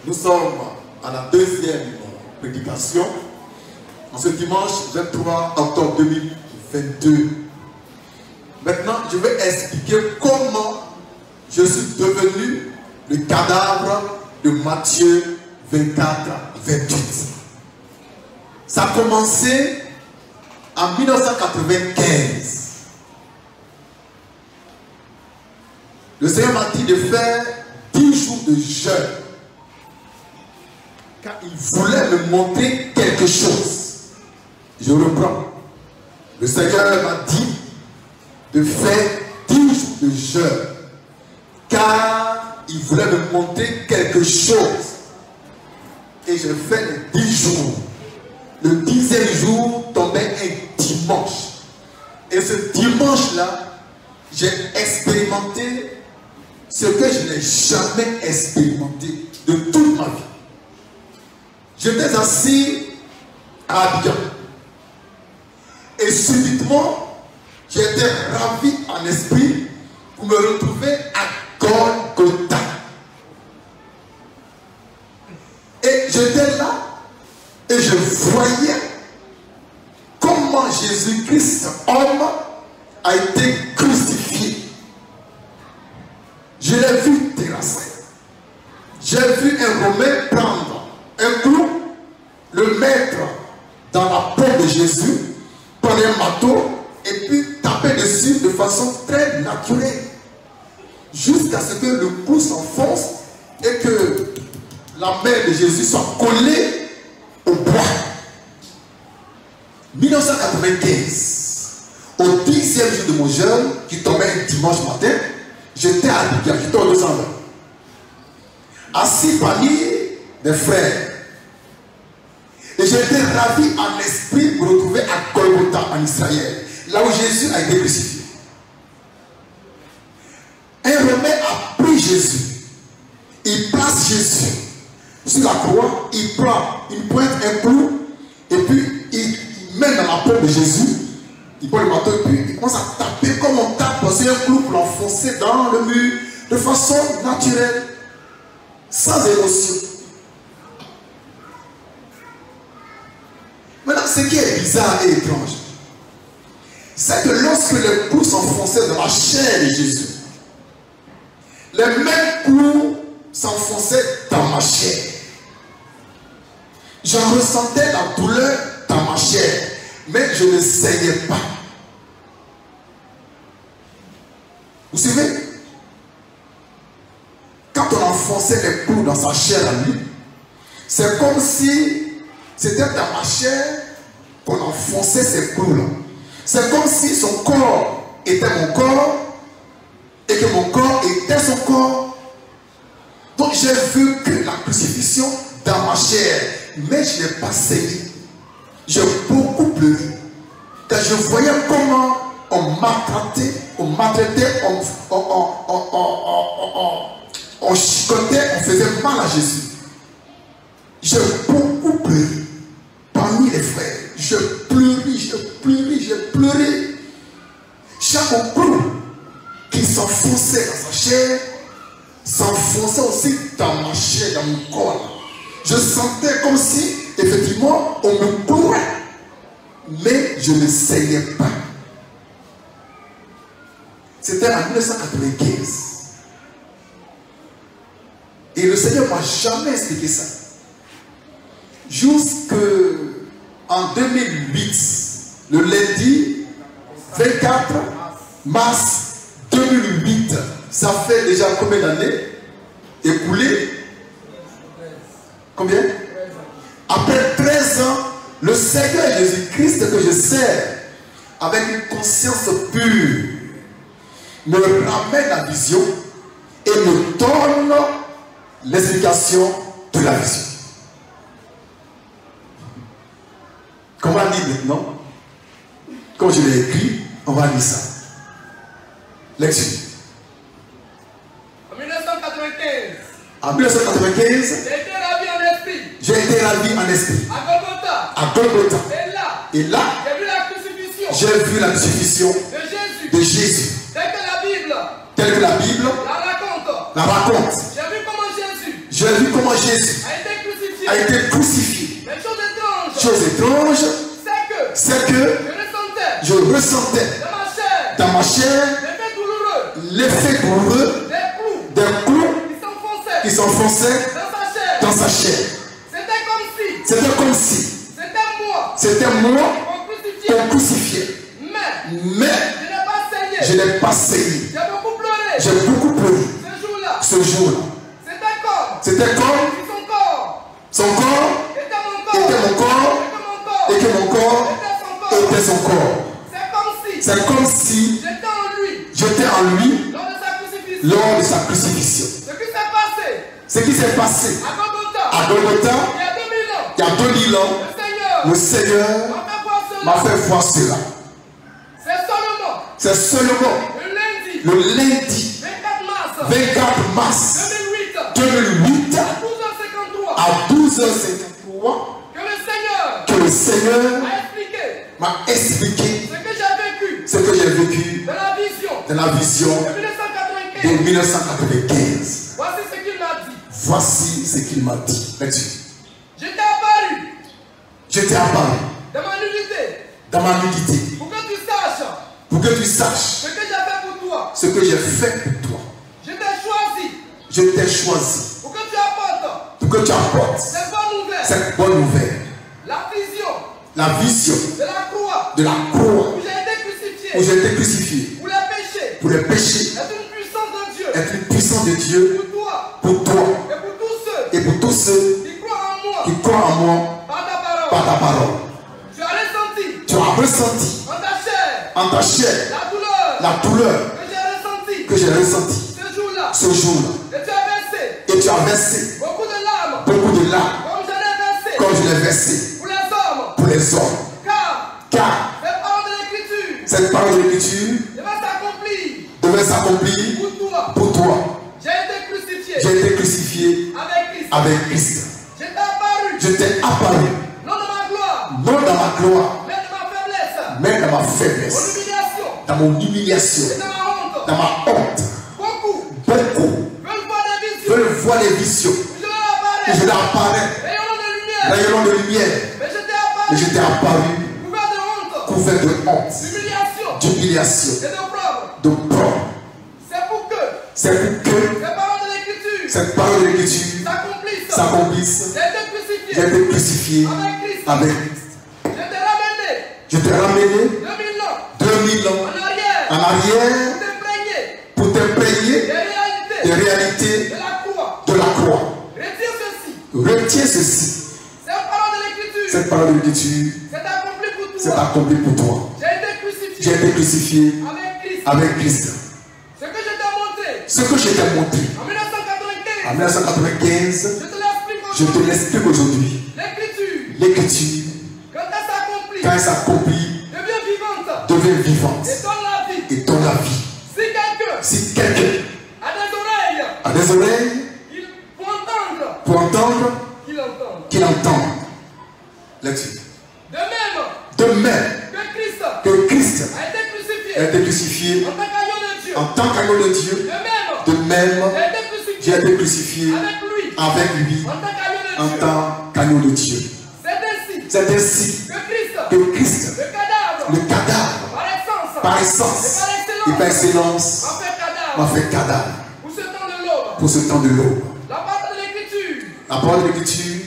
Nous sommes à la deuxième prédication, en ce dimanche 23 octobre 2022. Maintenant, je vais expliquer comment je suis devenu le cadavre de Matthieu 24-28. Ça a commencé en 1995. Le Seigneur m'a dit de faire 10 jours de jeûne. Car il voulait me montrer quelque chose. Je reprends. Le Seigneur m'a dit de faire 10 jours de jeûne. Car il voulait me montrer quelque chose. Et je fais les 10 jours. Le 10e jour tombait un dimanche. Et ce dimanche-là, j'ai expérimenté ce que je n'ai jamais expérimenté de toute ma vie. J'étais assis à Abidjan. Et subitement, j'étais ravi en esprit pour me retrouver à Golgotha. Et j'étais là et je voyais comment Jésus-Christ, homme, a été crucifié. Je l'ai vu terrasser. J'ai vu un Romain prendre un clou, le mettre dans la peau de Jésus, prendre un marteau et puis taper dessus de façon très naturelle. Jusqu'à ce que le clou s'enfonce et que la main de Jésus soit collée au bois. 1995, au 10e jour de mon jeûne, qui tombait un dimanche matin, j'étais à Abidjan, j'étais au 220. Assis parmi des frères. Et j'étais ravi en esprit pour me retrouver à Golgotha en Israël, là où Jésus a été crucifié. Un Romain a pris Jésus. Il place Jésus sur la croix, il prend une pointe, un clou, et puis il met dans la peau de Jésus, il prend le marteau et puis il commence à taper comme on tape sur un clou pour l'enfoncer dans le mur de façon naturelle, sans émotion. Maintenant, ce qui est bizarre et étrange, c'est que lorsque le clou s'enfonçait dans la chair de Jésus, les mêmes clous s'enfonçaient dans ma chair. Je ressentais la douleur dans ma chair, mais je ne saignais pas. Vous savez, quand on enfonçait les clous dans sa chair à lui, c'est comme si c'était dans ma chair qu'on enfonçait ces clous-là. C'est comme si son corps était mon corps et que mon corps était son corps. Donc j'ai vu que la crucifixion dans ma chair, mais je n'ai pas saigné. J'ai beaucoup pleuré. Car je voyais comment on maltraitait, on chicotait, on faisait mal à Jésus. J'ai beaucoup pleuré parmi les frères. Je pleurais. Chaque clou qui s'enfonçait dans sa chair s'enfonçait aussi dans ma chair, dans mon corps. Je sentais comme si, effectivement, on me clouait, mais je ne saignais pas. C'était en 1995. Et le Seigneur ne m'a jamais expliqué ça. Jusqu'en 2008, le lundi 24 mars 2008, ça fait déjà combien d'années écoulées? Combien? Après 13 ans, le Seigneur Jésus-Christ que je sers avec une conscience pure me ramène la vision et me donne l'explication de la vision. Qu'on va lire maintenant, comme je l'ai écrit, on va lire ça. Lecture. En 1995. En 1995, j'ai été ravi en esprit. À Golgotha. Et là, j'ai vu la crucifixion de Jésus. Telle que la Bible la raconte. J'ai vu comment Jésus J'ai vu comment Jésus a été crucifié. Mais chose étrange, c'est que je ressentais dans ma chair l'effet douloureux des clous qui s'enfonçaient dans sa chair. C'était comme si c'était moi qu'on crucifiait. Mais je n'ai pas saigné. J'ai beaucoup pleuré ce jour-là. C'était comme son corps était mon corps et que mon corps était son corps. C'est comme si j'étais en lui lors de sa crucifixion. Ce qui s'est passé à Golgotha, il y a 2000 ans, le Seigneur m'a fait voir cela. C'est seulement le lundi 24 mars 2008 à 12h53 que le Seigneur m'a expliqué ce que j'ai vécu dans la vision de 1995. Voici ce qu'il m'a dit. J'étais apparu dans ma nudité pour que tu saches ce que j'ai fait pour toi. Je t'ai choisi pour que tu apportes cette bonne nouvelle. La vision de la croix où j'ai été crucifié pour les péchés. Être une puissance de Dieu pour toi et pour tous ceux qui croient en moi par ta parole. Tu as ressenti en ta chair la douleur que j'ai ressentie ce jour-là. Et tu as versé beaucoup de larmes comme je l'ai versé pour les hommes. Car cette parole de l'Écriture devait s'accomplir pour toi. J'ai été crucifié avec Christ. Je t'ai apparu non dans ma gloire, mais dans ma faiblesse, dans mon humiliation, dans ma honte. Beaucoup veulent voir les visions et je leur apparais rayonnant de lumière, mais je t'ai apparu couvert de honte, d'humiliation, de preuve. C'est pour que cette parole de l'Écriture s'accomplisse. J'ai été crucifié avec Christ. Je t'ai ramené 2000 ans en arrière pour t'imprégner des réalités de la croix. Retiens ceci. Cette parole de l'Écriture s'est accomplie pour toi. J'ai été crucifié avec Christ. Ce que je t'ai montré en 1995, je te l'explique aujourd'hui. L'Écriture, quand elle s'accomplit, devient vivante et donne la vie. Si quelqu'un a des oreilles pour entendre, qu'il entende. Là-dessus. De même que Christ a été crucifié en tant qu'agneau de Dieu, de même j'ai été crucifié avec lui en tant qu'agneau de Dieu. C'est ainsi que Christ, le cadavre, par essence et par excellence, m'a fait cadavre pour ce temps de l'aube. La parole de l'Écriture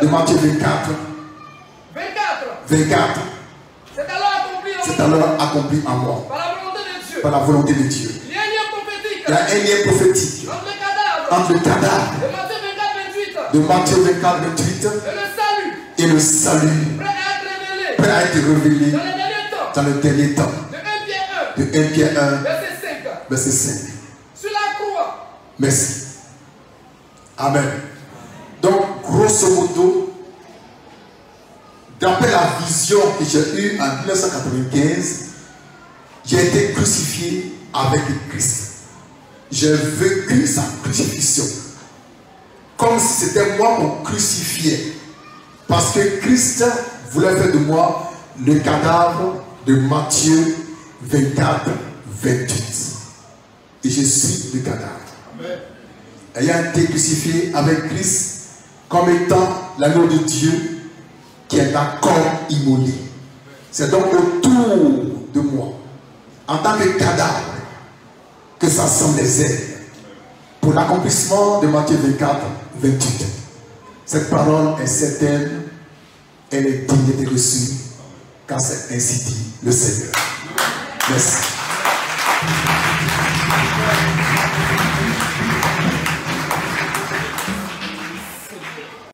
de Matthieu 24. C'est alors accompli en moi par la volonté de Dieu. Il y a un lien prophétique entre le cadavre de Matthieu 24, 28 et le salut prêt à être révélé dans le dernier temps. De 1 Pierre 1, verset 5. Merci. Amen. Donc, grosso modo, d'après la vision que j'ai eue en 1995, j'ai été crucifié avec Christ. J'ai vécu sa crucifixion comme si c'était moi qu'on crucifiait. Parce que Christ voulait faire de moi le cadavre de Matthieu 24, 28. Et je suis le cadavre. Amen. ayant été crucifié avec Christ comme étant l'agneau de Dieu qui est un corps immolé. C'est donc autour de moi, en tant que cadavre, que s'assemblent les ailes pour l'accomplissement de Matthieu 24, 28. Cette parole est certaine, elle est digne d'être reçue, car c'est ainsi dit le Seigneur. Merci.